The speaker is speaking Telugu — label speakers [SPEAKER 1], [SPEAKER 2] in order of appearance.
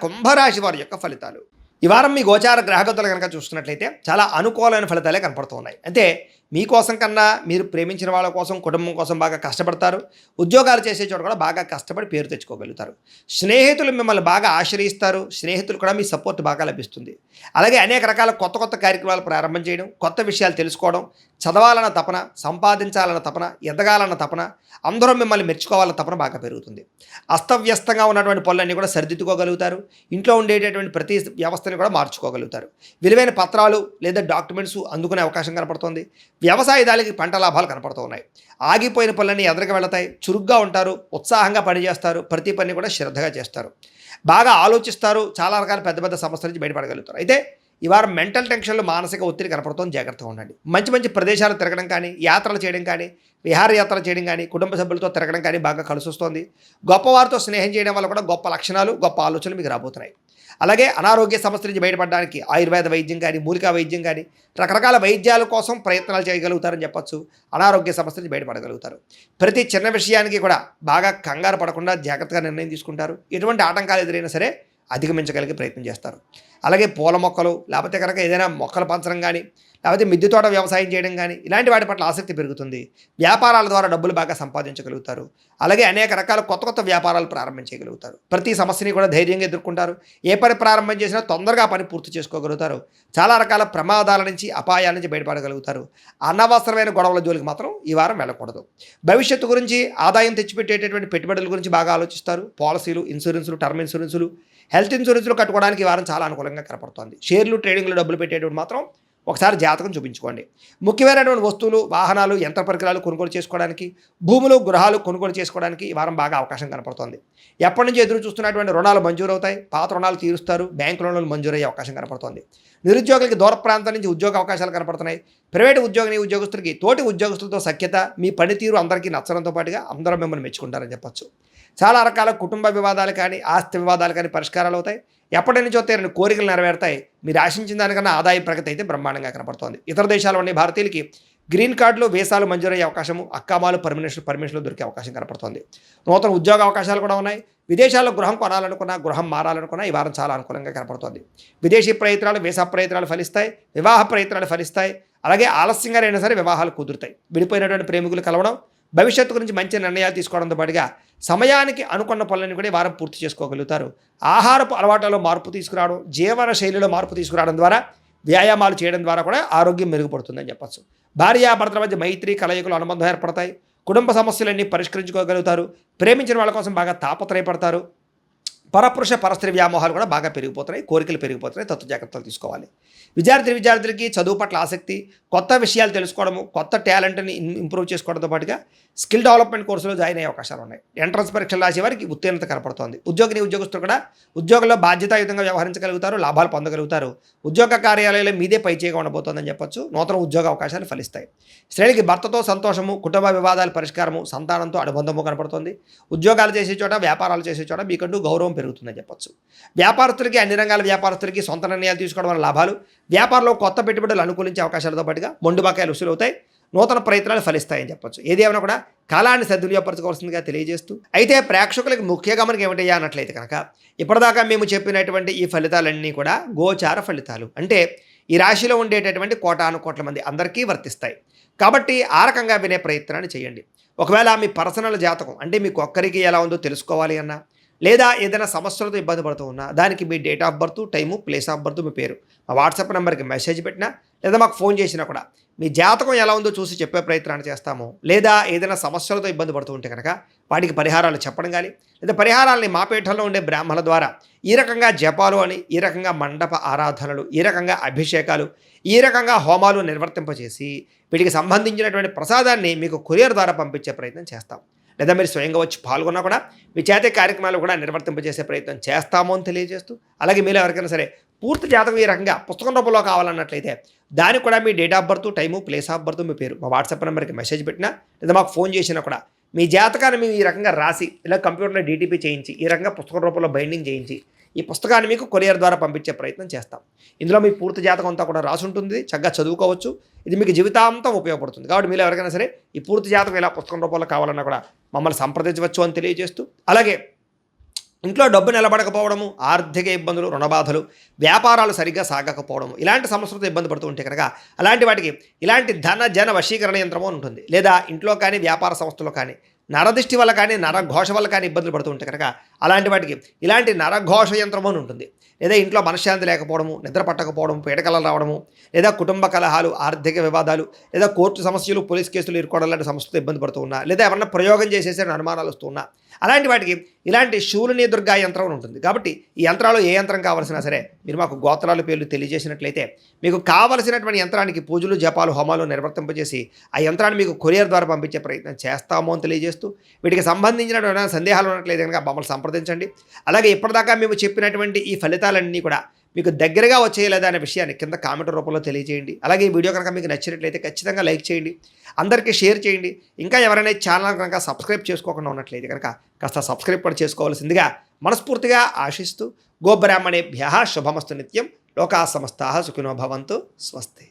[SPEAKER 1] కుంభరాశి వారి యొక్క ఫలితాలు. ఈ వారం మీ గోచార గ్రహగతులు కనుక చూస్తున్నట్లయితే చాలా అనుకూలమైన ఫలితాలే కనపడుతూ ఉన్నాయి. అంటే మీకోసం కన్నా మీరు ప్రేమించిన వాళ్ళ కోసం, కుటుంబం కోసం బాగా కష్టపడతారు. ఉద్యోగాలు చేసే చోట కూడా బాగా కష్టపడి పేరు తెచ్చుకోగలుగుతారు. స్నేహితులు మిమ్మల్ని బాగా ఆశ్రయిస్తారు. స్నేహితులు కూడా మీ సపోర్ట్ బాగా లభిస్తుంది. అలాగే అనేక రకాల కొత్త కొత్త కార్యక్రమాలు ప్రారంభం చేయడం, కొత్త విషయాలు తెలుసుకోవడం, చదవాలన్న తపన, సంపాదించాలన్న తపన, ఎదగాలన్న తపన, అందరూ మిమ్మల్ని మెచ్చుకోవాలన్న తపన బాగా పెరుగుతుంది. అస్తవ్యస్తంగా ఉన్నటువంటి పనులన్నీ కూడా సరిదిద్దుకోగలుగుతారు. ఇంట్లో ఉండేటటువంటి ప్రతి వ్యవస్థని కూడా మార్చుకోగలుగుతారు. విలువైన పత్రాలు లేదా డాక్యుమెంట్స్ అందుకునే అవకాశం కనపడుతోంది. వ్యవసాయదారులకి పంట లాభాలు కనపడుతూ ఉన్నాయి. ఆగిపోయిన పనులన్నీ ఎదురుగా వెళతాయి. చురుగ్గా ఉంటారు. ఉత్సాహంగా పనిచేస్తారు. ప్రతి పని కూడా శ్రద్ధగా చేస్తారు. బాగా ఆలోచిస్తారు. చాలా రకాల పెద్ద పెద్ద సమస్యల నుంచి బయటపడగలుగుతారు. అయితే ఈ వారం మెంటల్ టెన్షన్లు, మానసిక ఒత్తిడి కనపడుతుంది. జాగ్రత్తగా ఉండండి. మంచి మంచి ప్రదేశాలు తిరగడం కానీ, యాత్రలు చేయడం కానీ, విహారయాత్రలు చేయడం కానీ, కుటుంబ సభ్యులతో తిరగడం కానీ బాగా కలిసి వస్తుంది. గొప్పవారితో స్నేహం చేయడం వల్ల కూడా గొప్ప లక్షణాలు, గొప్ప ఆలోచనలు మీకు రాబోతున్నాయి. అలాగే అనారోగ్య సమస్యల నుంచి బయటపడడానికి ఆయుర్వేద వైద్యం కానీ, మూలికా వైద్యం కానీ, రకరకాల వైద్యాల కోసం ప్రయత్నాలు చేయగలుగుతారని చెప్పచ్చు. అనారోగ్య సమస్యల నుంచి బయటపడగలుగుతారు. ప్రతి చిన్న విషయానికి కూడా బాగా కంగారు పడకుండా జాగ్రత్తగా నిర్ణయం తీసుకుంటారు. ఎటువంటి ఆటంకాలు ఎదురైనా సరే అధిగమించగలిగే ప్రయత్నం చేస్తారు. అలాగే పూల మొక్కలు, లేకపోతే కనుక ఏదైనా మొక్కలు పెంచడం కానీ, లేకపోతే మిద్దె తోట వ్యవసాయం చేయడం కానీ, ఇలాంటి వాటి పట్ల ఆసక్తి పెరుగుతుంది. వ్యాపారాల ద్వారా డబ్బులు బాగా సంపాదించగలుగుతారు. అలాగే అనేక రకాల కొత్త కొత్త వ్యాపారాలు ప్రారంభించగలుగుతారు. ప్రతి సమస్యని కూడా ధైర్యంగా ఎదుర్కొంటారు. ఏ పని ప్రారంభం చేసినా తొందరగా పని పూర్తి చేసుకోగలుగుతారు. చాలా రకాల ప్రమాదాల నుంచి, అపాయాల నుంచి బయటపడగలుగుతారు. అనవసరమైన గొడవల జోలికి మాత్రం ఈ వారం వెళ్ళకూడదు. భవిష్యత్తు గురించి, ఆదాయం తెచ్చిపెట్టేటటువంటి పెట్టుబడుల గురించి బాగా ఆలోచిస్తారు. పాలసీలు, ఇన్సూరెన్సులు, టర్మ్ ఇన్సూరెన్సులు, హెల్త్ ఇన్సూరెన్సులు కట్టుకోవడానికి ఈ వారం చాలా అనుకూలంగా కనపడుతుంది. షేర్లు, ట్రేడింగ్లో డబ్బులు పెట్టేటప్పుడు మాత్రం ఒకసారి జాతకం చూపించుకోండి. ముఖ్యమైనటువంటి వస్తువులు, వాహనాలు, యంత్ర పరికరాలు కొనుగోలు చేసుకోవడానికి, భూములు, గృహాలు కొనుగోలు చేసుకోవడానికి ఈ వారం బాగా అవకాశం కనపడుతుంది. ఎప్పటి నుంచి ఎదురు చూస్తున్నటువంటి రుణాలు మంజూరు అవుతాయి. పాత రుణాలు తీరుస్తారు. బ్యాంకు రుణాలు మంజూరయ్యే అవకాశం కనపడుతుంది. నిరుద్యోగులకి దూర ప్రాంతం నుంచి ఉద్యోగ అవకాశాలు కనపడుతున్నాయి. ప్రైవేటు ఉద్యోగస్తులకి తోటి ఉద్యోగస్తులతో సఖ్యత, మీ పనితీరు అందరికీ నచ్చడంతో పాటుగా అందరూ మిమ్మల్ని మెచ్చుకుంటారని చెప్పచ్చు. చాలా రకాల కుటుంబ వివాదాలు కానీ, ఆస్తి వివాదాలు కానీ పరిష్కారాలు అవుతాయి. ఎప్పటి నుంచో తీరని కోరికలు నెరవేరుతాయి. మీరు ఆశించిన దానికన్నా ఆదాయ ప్రగతి అయితే బ్రహ్మాండంగా కనపడుతోంది. ఇతర దేశాల ఉండే భారతీయులకి గ్రీన్ కార్డులు, వీసాలు మంజూరయ్యే అవకాశము, అక్కామాలు, పర్మిషన్లు దొరికే అవకాశం కనపడుతోంది. నూతన ఉద్యోగ అవకాశాలు కూడా ఉన్నాయి. విదేశాల్లో గృహం కొనాలనుకున్నా, గృహం మారాలనుకున్నా ఈ వారం చాలా అనుకూలంగా కనపడుతోంది. విదేశీ ప్రయత్నాలు, వీసా ప్రయత్నాలు ఫలిస్తాయి. వివాహ ప్రయత్నాలు ఫలిస్తాయి. అలాగే ఆలస్యంగా అయినా సరే వివాహాలు కుదురుతాయి. విడిపోయినటువంటి ప్రేమికులు కలవడం, భవిష్యత్తు గురించి మంచి నిర్ణయాలు తీసుకోవడంతో పాటుగా సమయానికి అనుకున్న పనులను కూడా ఈ వారం పూర్తి చేసుకోగలుగుతారు. ఆహారపు అలవాట్లలో మార్పు తీసుకురావడం, జీవన శైలిలో మార్పు తీసుకురావడం ద్వారా, వ్యాయామాలు చేయడం ద్వారా కూడా ఆరోగ్యం మెరుగుపడుతుందని చెప్పచ్చు. భార్యాభర్తల మధ్య మైత్రి, కలయికలు, అనుబంధం ఏర్పడతాయి. కుటుంబ సమస్యలన్నీ పరిష్కరించుకోగలుగుతారు. ప్రేమించిన వాళ్ళ కోసం బాగా తాపత్రయపడతారు. పరపురుష పరస్త్రీ వ్యామోహాలు కూడా బాగా పెరిగిపోతున్నాయి. కోరికలు పెరిగిపోతున్నాయి. తత్వ జాగ్రత్తలు తీసుకోవాలి. విద్యార్థులకి చదువు పట్ల ఆసక్తి, కొత్త విషయాలు తెలుసుకోవడము, కొత్త టాలెంట్ని ఇంప్రూవ్ చేసుకోవడంతో పాటుగా స్కిల్ డెవలప్మెంట్ కోర్సులో జాయిన్ అయ్యే అవకాశాలు ఉన్నాయి. ఎంట్రన్స్ పరీక్షలు రాసే వారికి ఉత్తీర్ణత కనపడుతోంది. ఉద్యోగస్తులు కూడా ఉద్యోగంలో బాధ్యతాయుతంగా వ్యవహరించగలుగుతారు. లాభాలు పొందగలుగుతారు. ఉద్యోగ కార్యాలయంలో మీదే పైచేయిగా ఉండబోతోందని చెప్పొచ్చు. నూతన ఉద్యోగ అవకాశాలు ఫలిస్తాయి. స్త్రీలకి భర్తతో సంతోషము, కుటుంబ వివాదాల పరిష్కారము, సంతానంతో అనుబంధము కనపడుతుంది. ఉద్యోగాలు చేసే చోట, వ్యాపారాలు చేసే చోట మీకంటూ గౌరవం పెరుగుతుందని చెప్పొచ్చు. వ్యాపారస్తులకి, అన్ని రంగాల వ్యాపారస్తులకి సొంత నిర్ణయాలు తీసుకోవడం వల్ల లాభాలు, వ్యాపారంలో కొత్త పెట్టుబడులు అనుకూలించే అవకాశాలతో పాటుగా మొండు బకాయిలు వసూలవుతాయి. నూతన ప్రయత్నాలు ఫలిస్తాయని చెప్పొచ్చు. ఏదేమైనా కూడా కాలాన్ని సద్వినియోగపరచుకోవాల్సిందిగా తెలియజేస్తూ, అయితే ప్రేక్షకులకి ముఖ్య గమనిక ఏమిటయ్యా అన్నట్లయితే కనుక, ఇప్పటిదాకా మేము చెప్పినటువంటి ఈ ఫలితాలన్నీ కూడా గోచార ఫలితాలు. అంటే ఈ రాశిలో ఉండేటటువంటి కోటాను కోట్ల మంది అందరికీ వర్తిస్తాయి. కాబట్టి ఆ రకంగా వినే ప్రయత్నాన్ని చేయండి. ఒకవేళ మీ పర్సనల్ జాతకం అంటే మీకు ఒక్కరికి ఎలా ఉందో తెలుసుకోవాలి అన్నా, లేదా ఏదైనా సమస్యలతో ఇబ్బంది పడుతూ ఉన్నా, దానికి మీ date of birth, time, place of birth, మీ పేరు మా వాట్సాప్ నెంబర్కి మెసేజ్ పెట్టినా, లేదా మాకు ఫోన్ చేసినా కూడా మీ జాతకం ఎలా ఉందో చూసి చెప్పే ప్రయత్నాన్ని చేస్తాము. లేదా ఏదైనా సమస్యలతో ఇబ్బంది పడుతూ ఉంటే కనుక వాటికి పరిహారాలు చెప్పడం కానీ, లేదా పరిహారాలని మా పీఠంలో ఉండే బ్రాహ్మణుల ద్వారా ఈ రకంగా జపాలు అని, ఈ రకంగా మండప ఆరాధనలు, ఈ రకంగా అభిషేకాలు, ఈ రకంగా హోమాలు నిర్వర్తింపచేసి వీటికి సంబంధించినటువంటి ప్రసాదాన్ని మీకు కొరియర్ ద్వారా పంపించే ప్రయత్నం చేస్తాం. లేదా మీరు స్వయంగా వచ్చి పాల్గొన్నా కూడా మీ చేతే కార్యక్రమాలు కూడా నిర్వర్తింపజేసే ప్రయత్నం చేస్తాము అని తెలియజేస్తూ, అలాగే మీరు ఎవరికైనా సరే పూర్తి జాతకం ఈ రకంగా పుస్తకం రూపంలో కావాలన్నట్లయితే దానికి కూడా మీ date of birth, time, place of birth, మీ పేరు మా వాట్సాప్ నెంబర్కి మెసేజ్ పెట్టినా, లేదా మాకు ఫోన్ చేసినా కూడా మీ జాతకాన్ని మేము ఈ రకంగా రాసి, ఇలా కంప్యూటర్లో డీటీపీ చేయించి, ఈ రకంగా పుస్తకం రూపంలో బైండింగ్ చేయించి ఈ పుస్తకాన్ని మీకు కొరియర్ ద్వారా పంపించే ప్రయత్నం చేస్తాం. ఇందులో మీ పూర్తి జాతకం అంతా కూడా రాసి ఉంటుంది. చక్కగా చదువుకోవచ్చు. ఇది మీకు జీవితాంతం ఉపయోగపడుతుంది. కాబట్టి మీరు ఎవరికైనా సరే ఈ పూర్తి జాతకం ఇలా పుస్తకం రూపంలో కావాలన్నా కూడా మమ్మల్ని సంప్రదించవచ్చు అని తెలియజేస్తూ, అలాగే ఇంట్లో డబ్బు నిలబడకపోవడము, ఆర్థిక ఇబ్బందులు, రుణబాధలు, వ్యాపారాలు సరిగ్గా సాగకపోవడము, ఇలాంటి సమస్యలతో ఇబ్బంది పడుతూ ఉంటే కనుక అలాంటి వాటికి ఇలాంటి ధన జన వశీకరణ యంత్రము అని ఉంటుంది. లేదా ఇంట్లో కానీ వ్యాపార సంస్థలో కానీ నరదిష్టి వల్ల కానీ నరఘోష వల్ల కానీ ఇబ్బందులు పడుతూ ఉంటే కనుక అలాంటి వాటికి ఇలాంటి నరఘోష యంత్రము అని ఉంటుంది. లేదా ఇంట్లో మనశ్శాంతి లేకపోవడము, నిద్ర పట్టకపోవడం, పీడకలలు రావడము, లేదా కుటుంబ కలహాలు, ఆర్థిక వివాదాలు, లేదా కోర్టు సమస్యలు, పోలీస్ కేసులు ఇరుకోవడం లాంటి సమస్యలతో ఇబ్బంది పడుతూ ఉన్నా, లేదా ఎవరన్నా ప్రయోగం చేసేసే అనుమానాలు వస్తూ ఉన్నా, అలాంటి వాటికి ఇలాంటి శూలిని దుర్గా యంత్రం అని ఉంటుంది. కాబట్టి ఈ యంత్రాలు ఏ యంత్రం కావాల్సినా సరే మీరు మాకు గోత్రాల పేర్లు తెలియజేసినట్లయితే మీకు కావలసినటువంటి యంత్రానికి పూజలు, జపాలు, హోమాలు నిర్వర్తింపజేసి ఆ యంత్రాన్ని మీకు కొరియర్ ద్వారా పంపించే ప్రయత్నం చేస్తాము అని తెలియజేస్తూ వీటికి సంబంధించిన సందేహాలు ఉన్నట్లయితే కనుక మమ్మల్ని సంప్రదించండి. అలాగే ఇప్పటిదాకా మేము చెప్పినటువంటి ఈ ఫలితాలన్నీ కూడా మీకు దగ్గరగా వచ్చేయలేదా అనే విషయాన్ని కింద కామెంట్ రూపంలో తెలియజేయండి. అలాగే ఈ వీడియో కనుక మీకు నచ్చినట్లయితే ఖచ్చితంగా లైక్ చేయండి, అందరికీ షేర్ చేయండి. ఇంకా ఎవరైనా ఛానల్ కనుక సబ్స్క్రైబ్ చేసుకోకుండా ఉన్నట్లయితే కనుక కాస్త సబ్స్క్రైబ్ కూడా చేసుకోవాల్సిందిగా మనస్ఫూర్తిగా ఆశిస్తూ గోబ్రాహ్మణేభ్యః శుభమస్తు నిత్యం. లోకా సమస్తాః సుఖినో భవంతు. స్వస్తి.